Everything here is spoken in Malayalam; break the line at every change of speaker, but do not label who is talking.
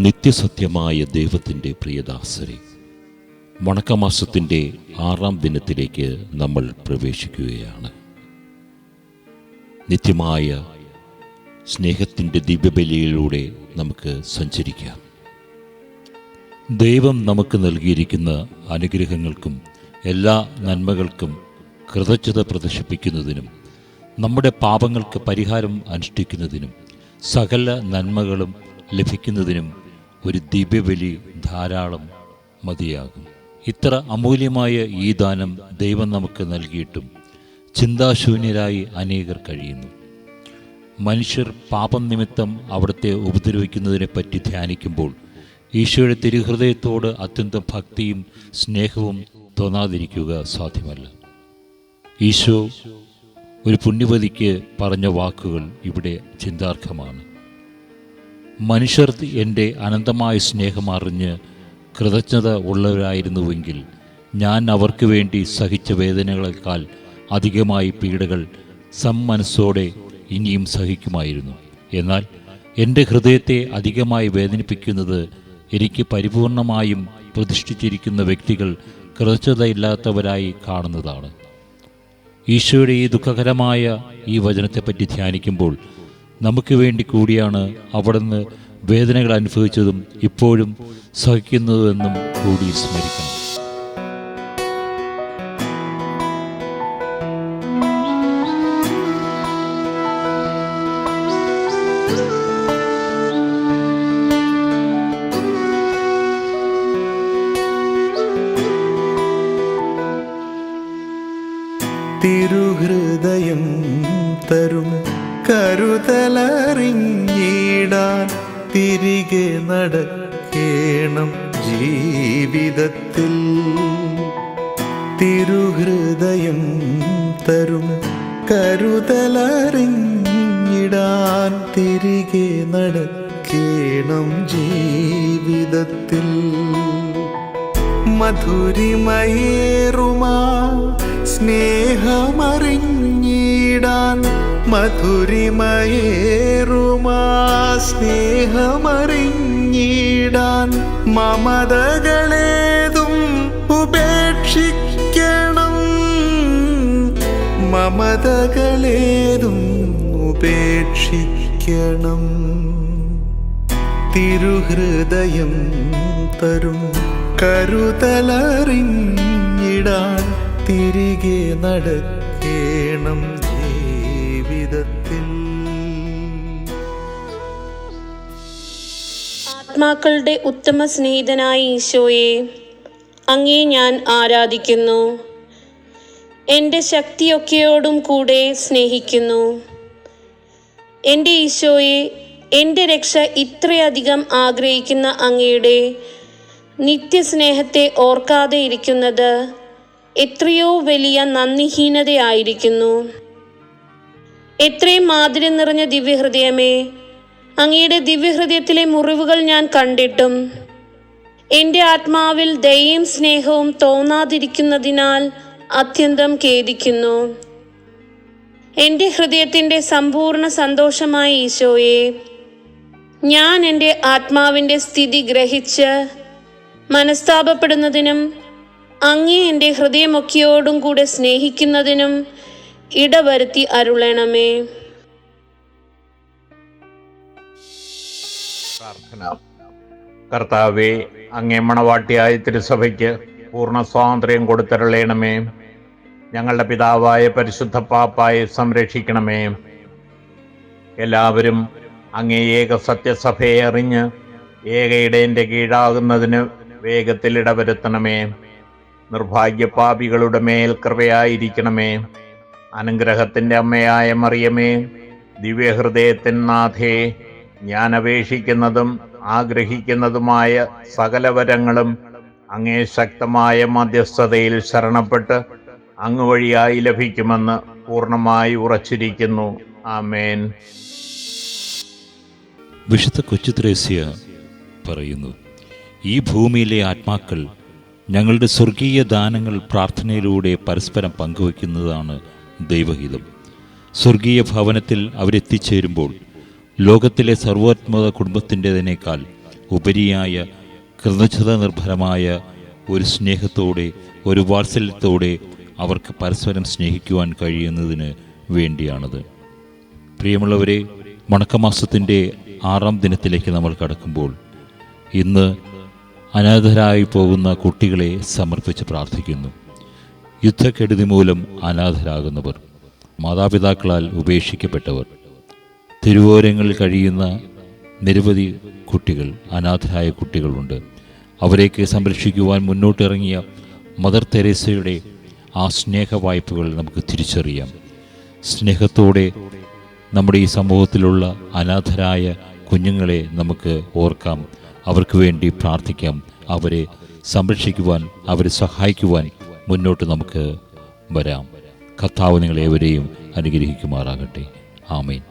നിത്യസത്യമായ ദൈവത്തിൻ്റെ പ്രിയദാസരെ, വണക്കമാസത്തിൻ്റെ 6-ാം ദിനത്തിലേക്ക് നമ്മൾ പ്രവേശിക്കുകയാണ്. നിത്യമായ സ്നേഹത്തിൻ്റെ ദിവ്യബലിയിലൂടെ നമുക്ക് സഞ്ചരിക്കാം. ദൈവം നമുക്ക് നൽകിയിരിക്കുന്ന അനുഗ്രഹങ്ങൾക്കും എല്ലാ നന്മകൾക്കും കൃതജ്ഞത പ്രദർശിപ്പിക്കുന്നതിനും നമ്മുടെ പാപങ്ങൾക്ക് പരിഹാരം അനുഷ്ഠിക്കുന്നതിനും സകല നന്മകളും ലഭിക്കുന്നതിനും ഒരു ദിവ്യബലി ധാരാളം മതിയാകും. ഇത്ര അമൂല്യമായ ഈ ദാനം ദൈവം നമുക്ക് നൽകിയിട്ടും ചിന്താശൂന്യരായി അനേകർ കഴിയുന്നു. മനുഷ്യർ പാപം നിമിത്തം അവിടുത്തെ ഉപദ്രവിക്കുന്നതിനെപ്പറ്റി ധ്യാനിക്കുമ്പോൾ ഈശോയുടെ തിരുഹൃദയത്തോട് അത്യന്തം ഭക്തിയും സ്നേഹവും തോന്നാതിരിക്കുക സാധ്യമല്ല. ഈശോ ഒരു പുണ്യവതിക്ക് പറഞ്ഞ വാക്കുകൾ ഇവിടെ ചിന്താർഹമാണ്. മനുഷ്യർ എൻ്റെ അനന്തമായ സ്നേഹം അറിഞ്ഞ് കൃതജ്ഞത ഉള്ളവരായിരുന്നുവെങ്കിൽ ഞാൻ അവർക്ക് വേണ്ടി സഹിച്ച വേദനകളെക്കാൾ അധികമായി പീഡകൾ സമ്മനസ്സോടെ ഇനിയും സഹിക്കുമായിരുന്നു. എന്നാൽ എൻ്റെ ഹൃദയത്തെ അധികമായി വേദനിപ്പിക്കുന്നത് എനിക്ക് പരിപൂർണമായും പ്രതിഷ്ഠിച്ചിരിക്കുന്ന വ്യക്തികൾ കൃതജ്ഞതയില്ലാത്തവരായി കാണുന്നതാണ്. ഈശോയുടെ ഈ ദുഃഖകരമായ ഈ വചനത്തെപ്പറ്റി ധ്യാനിക്കുമ്പോൾ നമുക്ക് വേണ്ടി കൂടിയാണ് അവിടുന്ന് വേദനകൾ അനുഭവിച്ചതും ഇപ്പോഴും സഹിക്കുന്നതെന്നും കൂടി സ്മരിക്കണം.
തിരുഹൃദയം തരും കരുതലറിഞ്ഞിടാൻ തിരികെ നടക്കേണം ജീവിതത്തിൽ. തിരുഹൃദയം തരും കരുതലറിഞ്ഞിടാൻ തിരികെ നടക്കേണം ജീവിതത്തിൽ. മധുരിമയേറുമാ സ്നേഹമറിഞ്ഞിടാൻ മധുരിമയേറുമാ സ്നേഹമറിഞ്ഞിടാൻ മമതകളേതും ഉപേക്ഷിക്കണം. മമതകളേതും ഉപേക്ഷിക്കണം. തിരുഹൃദയം തരും കരുതലറിഞ്ഞിടാൻ തിരികെ നടക്കേണം ജീവിതത്തിൽ.
ആത്മാക്കളുടെ ഉത്തമ സ്നേഹിതനായ ഈശോയെ, അങ്ങേ ഞാൻ ആരാധിക്കുന്നു. എൻ്റെ ശക്തിയൊക്കെയോടും കൂടെ സ്നേഹിക്കുന്നു. എൻ്റെ ഈശോയെ, എൻ്റെ രക്ഷ ഇത്രയധികം ആഗ്രഹിക്കുന്ന അങ്ങയുടെ നിത്യസ്നേഹത്തെ ഓർക്കാതെ ഇരിക്കുന്നത് എത്രയോ വലിയ നന്ദിഹീനതയായിരിക്കുന്നു. എത്രയും മാധുര്യം നിറഞ്ഞ ദിവ്യഹൃദയമേ, അങ്ങയുടെ ദിവ്യഹൃദയത്തിലെ മുറിവുകൾ ഞാൻ കണ്ടിട്ടും എൻ്റെ ആത്മാവിൽ ദയയും സ്നേഹവും തോന്നാതിരിക്കുന്നതിനാൽ അത്യന്തം ഖേദിക്കുന്നു. എൻ്റെ ഹൃദയത്തിൻ്റെ സമ്പൂർണ്ണ സന്തോഷമായ ഈശോയെ, ഞാൻ എൻ്റെ ആത്മാവിൻ്റെ സ്ഥിതി ഗ്രഹിച്ച് മനസ്താപപ്പെടുന്നതിനും അങ്ങേ എൻ്റെ ഹൃദയമൊക്കെയോടും കൂടെ സ്നേഹിക്കുന്നതിനും ഇടവരുത്തി അരുളണമേ.
പ്രാർത്ഥന. കർത്താവേ, അങ്ങേ മണവാട്ടിയായ തിരുസഭയ്ക്ക് പൂർണ്ണ സ്വാതന്ത്ര്യം കൊടുത്തരുളണമേ. ഞങ്ങളുടെ പിതാവായ പരിശുദ്ധ പാപ്പായെ സംരക്ഷിക്കണമേ. എല്ലാവരും അങ്ങേ ഏക സത്യസഭയെ അറിഞ്ഞ് ഏക ഇടയന്റെ കീഴാകുന്നതിന് വേഗത്തിൽ ഇടവരുത്തണമേ. നിർഭാഗ്യ പാപികളുടെ മേൽ കൃപയായിരിക്കണമേ. അനുഗ്രഹത്തിൻ്റെ അമ്മയായ മറിയമേ, ദിവ്യഹൃദയത്തിൻ നാഥേ, ഞാൻ അപേക്ഷിക്കുന്നതും ആഗ്രഹിക്കുന്നതുമായ സകല വരങ്ങളും അങ്ങേ ശക്തമായ മധ്യസ്ഥതയിൽ ശരണപ്പെട്ട് അങ്ങ് വഴിയായി ലഭിക്കുമെന്ന് പൂർണ്ണമായി ഉറച്ചിരിക്കുന്നു. ആമേൻ.
വിശുദ്ധ കൊച്ചുത്രേസ്യ പറയുന്നു, ഈ ഭൂമിയിലെ ആത്മാക്കൾ ഞങ്ങളുടെ സ്വർഗീയ ദാനങ്ങൾ പ്രാർത്ഥനയിലൂടെ പരസ്പരം പങ്കുവയ്ക്കുന്നതാണ് ദൈവഹിതം. സ്വർഗീയ ഭവനത്തിൽ അവരെത്തിച്ചേരുമ്പോൾ ലോകത്തിലെ സർവോത്മക കുടുംബത്തിൻ്റെതിനേക്കാൾ ഉപരിയായ കൃതജ്ഞത നിർഭരമായ ഒരു സ്നേഹത്തോടെ, ഒരു വാത്സല്യത്തോടെ അവർക്ക് പരസ്പരം സ്നേഹിക്കുവാൻ കഴിയുന്നതിന് വേണ്ടിയാണത്. പ്രിയമുള്ളവരെ, മണക്കമാസത്തിൻ്റെ 6-ാം ദിനത്തിലേക്ക് നമ്മൾ കടക്കുമ്പോൾ ഇന്ന് അനാഥരായി പോകുന്ന കുട്ടികളെ സമർപ്പിച്ച് പ്രാർത്ഥിക്കുന്നു. യുദ്ധക്കെടുതി മൂലം അനാഥരാകുന്നവർ, മാതാപിതാക്കളാൽ ഉപേക്ഷിക്കപ്പെട്ടവർ, തെരുവോരങ്ങളിൽ കഴിയുന്ന നിരവധി കുട്ടികൾ, അനാഥരായ കുട്ടികളുണ്ട്. അവരെയൊക്കെ സംരക്ഷിക്കുവാൻ മുന്നോട്ടിറങ്ങിയ മദർ തെരേസയുടെ ആ സ്നേഹ വായ്പകൾ നമുക്ക് തിരിച്ചറിയാം. സ്നേഹത്തോടെ നമ്മുടെ ഈ സമൂഹത്തിലുള്ള അനാഥരായ കുഞ്ഞുങ്ങളെ നമുക്ക് ഓർക്കാം, അവർക്ക് വേണ്ടി പ്രാർത്ഥിക്കാം, അവരെ സംരക്ഷിക്കുവാൻ, അവരെ സഹായിക്കുവാൻ മുന്നോട്ട് നമുക്ക് വരാം. കർത്താവ് നിങ്ങളേവരെയും അനുഗ്രഹിക്കുമാറാകട്ടെ. ആമേൻ.